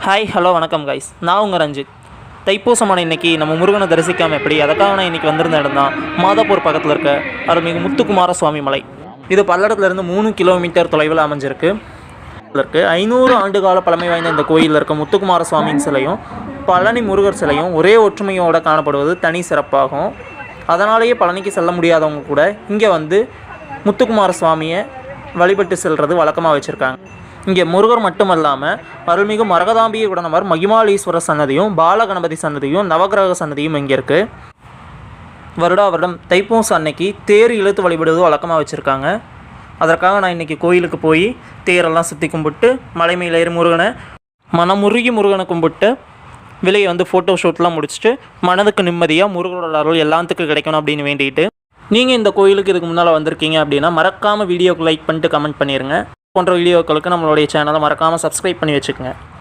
Hi hello வணக்கம் guys, நான் உங்கள் ரஞ்சித். தைப்பூசமான இன்றைக்கி நம்ம முருகனை தரிசிக்காமல் எப்படி, அதுக்காக நான் இன்றைக்கி வந்திருந்த இடம் தான் மாதாப்பூர் பக்கத்தில் இருக்க அருள்மிகு முத்துக்குமார சுவாமி மலை. இது பல்லடத்துலேருந்து 3 கிலோமீட்டர் தொலைவில் அமைஞ்சிருக்கு. 500 ஆண்டு கால பழமை வாய்ந்த இந்த கோயிலில் இருக்க முத்துக்குமார சுவாமியின் சிலையும் பழனி முருகர் சிலையும் ஒரே ஒற்றுமையோடு காணப்படுவது தனி சிறப்பாகும். அதனாலேயே பழனிக்கு செல்ல முடியாதவங்க கூட இங்கே வந்து முத்துக்குமார சுவாமியை வழிபட்டு செல்வது வழக்கமாக வச்சுருக்காங்க. இங்கே முருகர் மட்டுமல்லாமல் அருள்மிகு மரகதாம்பிகை உடனவர் மகிமாலீஸ்வரர் சன்னதியும் பாலகணபதி சன்னதியும் நவகிரக சன்னதியும் இங்கே இருக்குது. வருடம் தைப்பூசம் அன்னைக்கு தேர் இழுத்து வழிபடுவது வழக்கமாக வச்சுருக்காங்க. அதற்காக நான் இன்றைக்கி கோயிலுக்கு போய் தேரெல்லாம் சுற்றி கும்பிட்டு மலை மேலே ஏறி முருகனை மனமுருகி முருகனை கும்பிட்டு வெளியே வந்து ஃபோட்டோ ஷூட்லாம் முடிச்சுட்டு மனதுக்கு நிம்மதியாக முருகனோட அருள் எல்லாத்துக்கும் கிடைக்கணும் அப்படின்னு வேண்டிட்டு, நீங்கள் இந்த கோயிலுக்கு இதுக்கு முன்னால் வந்திருக்கீங்க அப்படின்னா மறக்காமல் வீடியோக்கு லைக் பண்ணிட்டு கமெண்ட் பண்ணிடுங்க. போன்ற வீடியோக்களுக்கு நம்மளுடைய சேனலை மறக்காமல் சப்ஸ்கிரைப் பண்ணி வச்சுக்கோங்க.